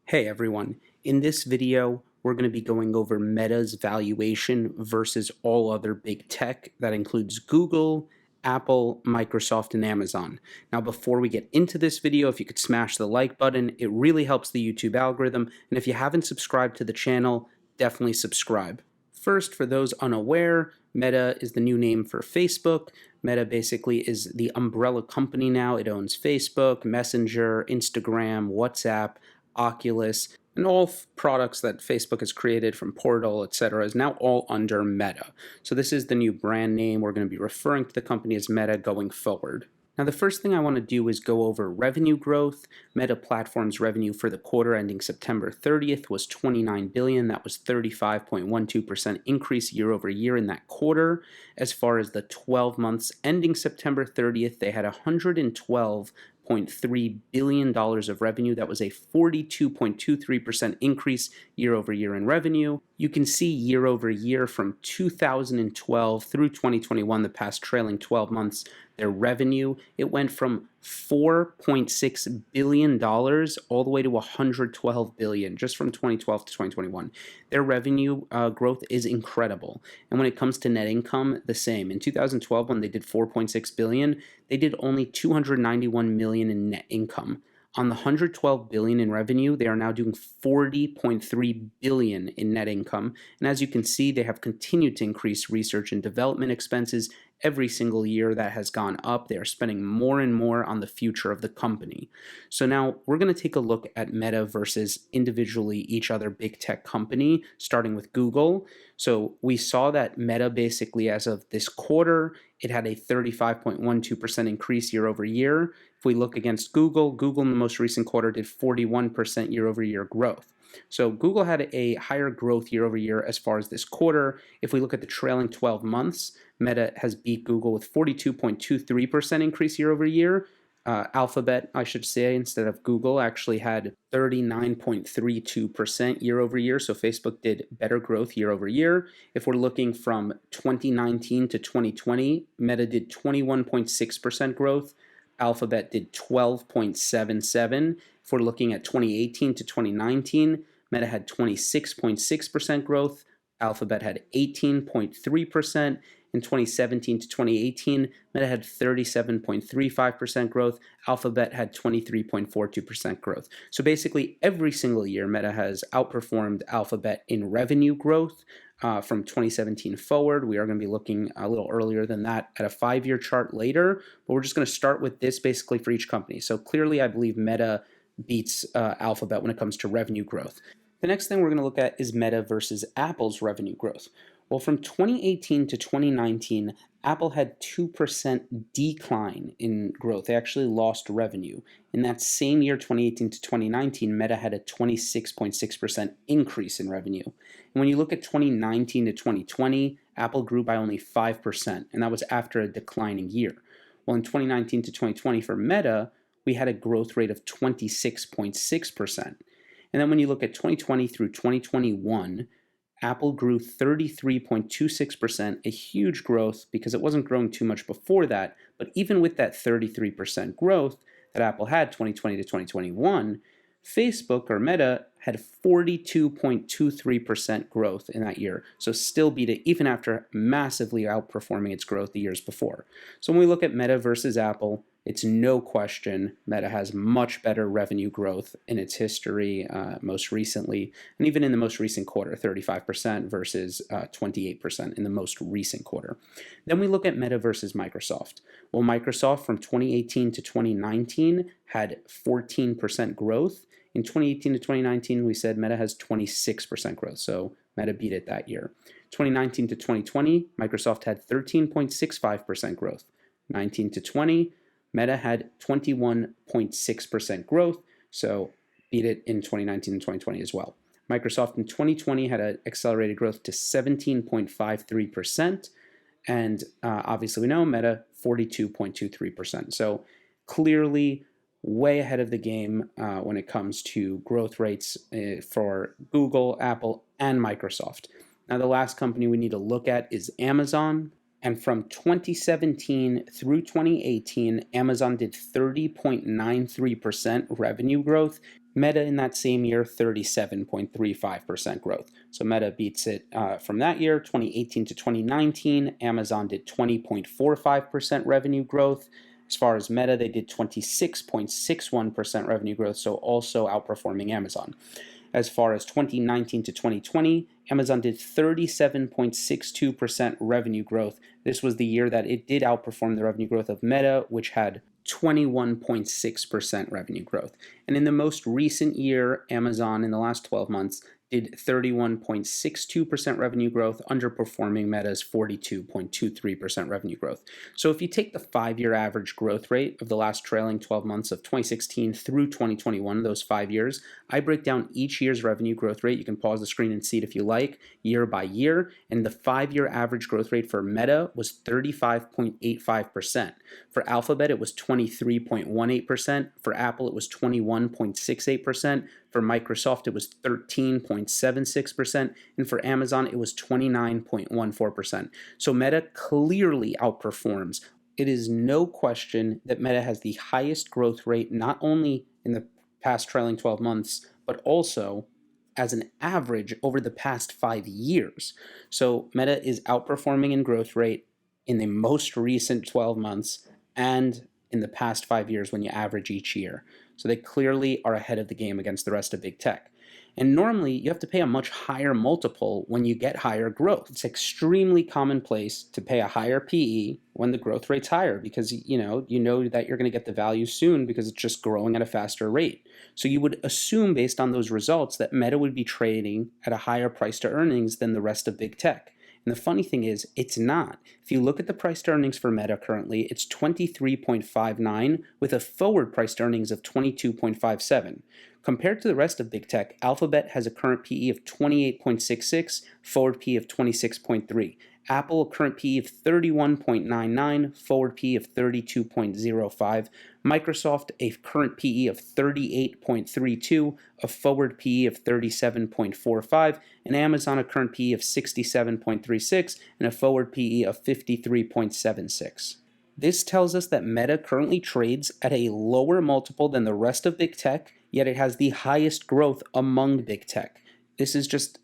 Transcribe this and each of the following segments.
Hey everyone, in this video we're going to be going over Meta's valuation versus all other big tech. That includes Google, Apple, Microsoft, and Amazon. Now before we get into this video, if you could smash the like button, it really helps the YouTube algorithm, and if you haven't subscribed to the channel, definitely subscribe. First, for those unaware, Meta is the new name for Facebook. Meta basically is the umbrella company now. It owns Facebook, Messenger, Instagram, WhatsApp, Oculus, and all products that Facebook has created from Portal, etc., is now all under Meta. So this is the new brand name. We're going to be referring to the company as Meta going forward. Now, the first thing I want to do is go over revenue growth. Meta Platforms revenue for the quarter ending September 30th was $29 billion. That was 35.12% increase year over year in that quarter. As far as the 12 months ending September 30th, they had $112.3 billion of revenue. That was a 42.23% increase year over year in revenue. You can see year over year from 2012 through 2021, the past trailing 12 months, their revenue, it went from $4.6 billion all the way to $112 billion just from 2012 to 2021. Their revenue growth is incredible. And when it comes to net income, the same. In 2012, when they did $4.6 billion, they did only $291 million in net income. On the $112 billion in revenue, they are now doing $40.3 billion in net income. And as you can see, they have continued to increase research and development expenses every single year. That has gone up. They are spending more and more on the future of the company. So now we're going to take a look at Meta versus individually each other big tech company, starting with Google. So we saw that Meta basically, as of this quarter, it had a 35.12% increase year over year. If we look against Google, Google in the most recent quarter did 41% year over year growth. So Google had a higher growth year over year as far as this quarter. If we look at the trailing 12 months, Meta has beat Google with 42.23% increase year over year. Alphabet, I should say, instead of Google, actually had 39.32% year over year. So Facebook did better growth year over year. If we're looking from 2019 to 2020, Meta did 21.6% growth. Alphabet did 12.77. If we're looking at 2018 to 2019, Meta had 26.6% growth. Alphabet had 18.3%. In 2017 to 2018, Meta had 37.35% growth. Alphabet had 23.42% growth. So basically, every single year, Meta has outperformed Alphabet in revenue growth. From 2017 forward, we are going to be looking a little earlier than that at a 5-year chart later, but we're just going to start with this basically for each company. So clearly, I believe Meta beats Alphabet when it comes to revenue growth. The next thing we're going to look at is Meta versus Apple's revenue growth. Well, from 2018 to 2019, Apple had 2% decline in growth. They actually lost revenue. In that same year, 2018 to 2019, Meta had a 26.6% increase in revenue. And when you look at 2019 to 2020, Apple grew by only 5%, and that was after a declining year. Well, in 2019 to 2020 for Meta, we had a growth rate of 26.6%. And then when you look at 2020 through 2021, Apple grew 33.26%, a huge growth because it wasn't growing too much before that. But even with that 33% growth that Apple had 2020 to 2021, Facebook or Meta had 42.23% growth in that year. So still beat it even after massively outperforming its growth the years before. So when we look at Meta versus Apple, it's no question Meta has much better revenue growth in its history most recently, and even in the most recent quarter, 35% versus 28% in the most recent quarter. Then we look at Meta versus Microsoft. Well, Microsoft from 2018 to 2019 had 14% growth. In 2018 to 2019, we said Meta has 26% growth, so Meta beat it that year. 2019 to 2020, Microsoft had 13.65% growth. 19 to 20, Meta had 21.6% growth, so beat it in 2019 and 2020 as well. Microsoft in 2020 had an accelerated growth to 17.53%, and obviously we know Meta 42.23%. So clearly way ahead of the game when it comes to growth rates for Google, Apple, and Microsoft. Now the last company we need to look at is Amazon. And from 2017 through 2018, Amazon did 30.93% revenue growth. Meta in that same year, 37.35% growth. So Meta beats it from that year, 2018 to 2019. Amazon did 20.45% revenue growth. As far as Meta, they did 26.61% revenue growth, so also outperforming Amazon. As far as 2019 to 2020, Amazon did 37.62% revenue growth. This was the year that it did outperform the revenue growth of Meta, which had 21.6% revenue growth. And in the most recent year, Amazon in the last 12 months did 31.62% revenue growth, underperforming Meta's 42.23% revenue growth. So if you take the 5-year average growth rate of the last trailing 12 months of 2016 through 2021, those 5 years, I break down each year's revenue growth rate. You can pause the screen and see it if you like, year by year. And the 5-year average growth rate for Meta was 35.85%. For Alphabet, it was 23.18%. For Apple, it was 21.68%. For Microsoft, it was 13.76%, and for Amazon, it was 29.14%. So Meta clearly outperforms. It is no question that Meta has the highest growth rate, not only in the past trailing 12 months, but also as an average over the past 5 years. So Meta is outperforming in growth rate in the most recent 12 months and in the past 5 years when you average each year. So they clearly are ahead of the game against the rest of big tech. And normally you have to pay a much higher multiple when you get higher growth. It's extremely commonplace to pay a higher PE when the growth rate's higher because you know that you're going to get the value soon because it's just growing at a faster rate. So you would assume based on those results that Meta would be trading at a higher price to earnings than the rest of big tech. And the funny thing is, it's not. If you look at the price to earnings for Meta currently, it's 23.59 with a forward price to earnings of 22.57. Compared to the rest of big tech, Alphabet has a current PE of 28.66, forward PE of 26.3. Apple, a current PE of 31.99, forward PE of 32.05. Microsoft, a current PE of 38.32, a forward PE of 37.45, and Amazon, a current PE of 67.36, and a forward PE of 53.76. This tells us that Meta currently trades at a lower multiple than the rest of big tech, yet it has the highest growth among big tech. This is just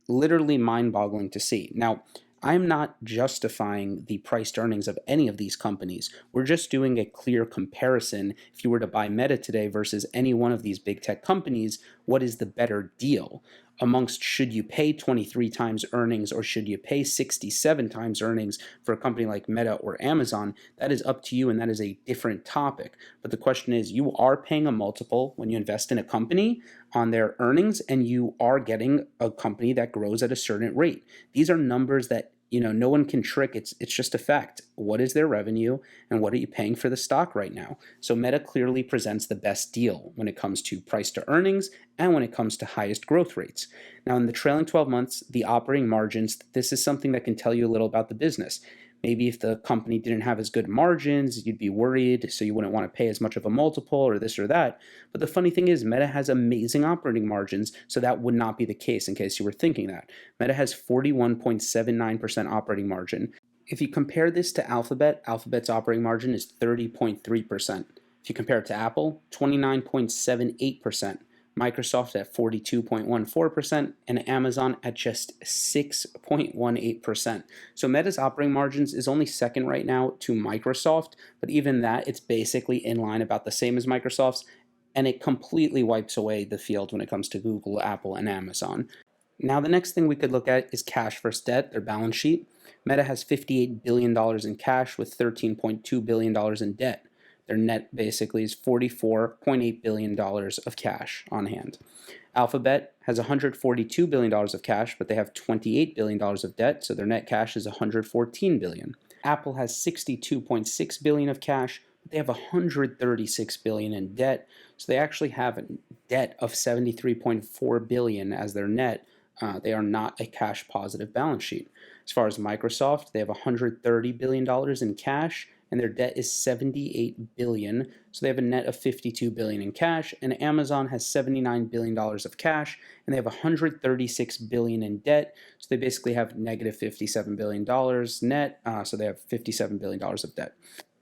literally mind-boggling to see. Now, I'm not justifying the price to earnings of any of these companies. We're just doing a clear comparison. If you were to buy Meta today versus any one of these big tech companies, what is the better deal? Amongst should you pay 23 times earnings or should you pay 67 times earnings for a company like Meta or Amazon, that is up to you and that is a different topic. But the question is, you are paying a multiple when you invest in a company on their earnings and you are getting a company that grows at a certain rate. These are numbers that no one can trick. It's just a fact. What is their revenue and what are you paying for the stock right now? So Meta clearly presents the best deal when it comes to price to earnings and when it comes to highest growth rates. Now in the trailing 12 months, the operating margins, this is something that can tell you a little about the business. Maybe if the company didn't have as good margins, you'd be worried, so you wouldn't want to pay as much of a multiple or this or that. But the funny thing is, Meta has amazing operating margins, so that would not be the case in case you were thinking that. Meta has 41.79% operating margin. If you compare this to Alphabet, Alphabet's operating margin is 30.3%. If you compare it to Apple, 29.78%. Microsoft at 42.14%, and Amazon at just 6.18%. So Meta's operating margins is only second right now to Microsoft, but even that, it's basically in line about the same as Microsoft's, and it completely wipes away the field when it comes to Google, Apple, and Amazon. Now the next thing we could look at is cash versus debt, their balance sheet. Meta has $58 billion in cash with $13.2 billion in debt. Their net basically is $44.8 billion of cash on hand. Alphabet has $142 billion of cash, but they have $28 billion of debt, so their net cash is $114 billion. Apple has $62.6 billion of cash, but they have $136 billion in debt, so they actually have a debt of $73.4 billion as their net. They are not a cash positive balance sheet. As far as Microsoft, they have $130 billion in cash, and their debt is $78 billion, so they have a net of $52 billion in cash, and Amazon has $79 billion of cash, and they have $136 billion in debt, so they basically have negative $57 billion net, so they have $57 billion of debt.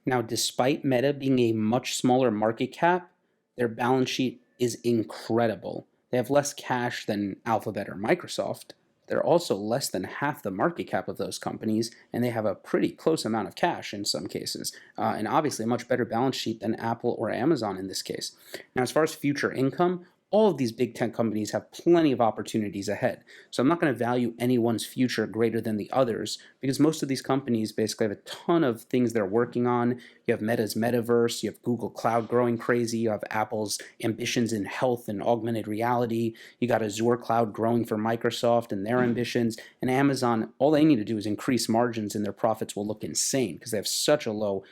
Now, despite Meta being a much smaller market cap, their balance sheet is incredible. They have less cash than Alphabet or Microsoft. They're also less than half the market cap of those companies, and they have a pretty close amount of cash in some cases, and obviously a much better balance sheet than Apple or Amazon in this case. Now, as far as future income, all of these big tech companies have plenty of opportunities ahead. So I'm not going to value anyone's future greater than the others because most of these companies basically have a ton of things they're working on. You have Meta's Metaverse, you have Google Cloud growing crazy, you have Apple's ambitions in health and augmented reality, you got Azure Cloud growing for Microsoft and their ambitions, and Amazon, all they need to do is increase margins and their profits will look insane because they have such a low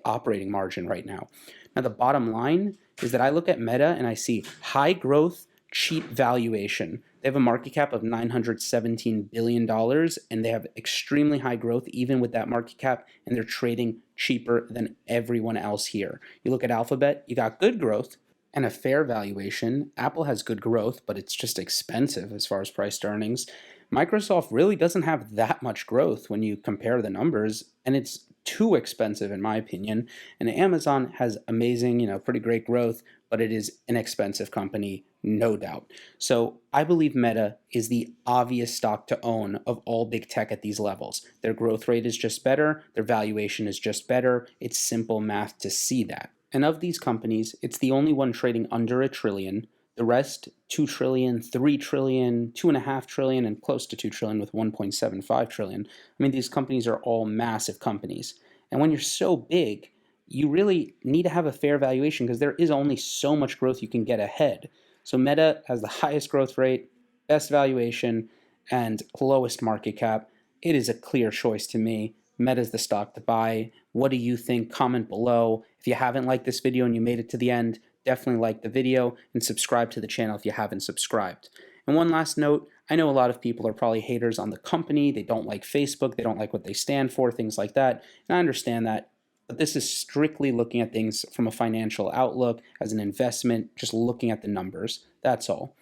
operating margin right now. Now, the bottom line is that I look at Meta and I see high growth, cheap valuation. They have a market cap of $917 billion, and they have extremely high growth even with that market cap, and they're trading cheaper than everyone else here. You look at Alphabet, you got good growth and a fair valuation. Apple has good growth, but it's just expensive as far as price to earnings. Microsoft really doesn't have that much growth when you compare the numbers, and it's too expensive in my opinion. And Amazon has amazing, pretty great growth, but it is an expensive company, no doubt. So I believe Meta is the obvious stock to own of all big tech at these levels. Their growth rate is just better, their valuation is just better. It's simple math to see that. And of these companies, it's the only one trading under $1 trillion. The rest, 2 trillion, 3 trillion, 2.5 trillion, and close to 2 trillion with 1.75 trillion. I mean, these companies are all massive companies. And when you're so big, you really need to have a fair valuation because there is only so much growth you can get ahead. So Meta has the highest growth rate, best valuation, and lowest market cap. It is a clear choice to me. Meta is the stock to buy. What do you think? Comment below. If you haven't liked this video and you made it to the end, definitely like the video and subscribe to the channel if you haven't subscribed. And one last note, I know a lot of people are probably haters on the company. They don't like Facebook. They don't like what they stand for, things like that. And I understand that. But this is strictly looking at things from a financial outlook, as an investment, just looking at the numbers. That's all.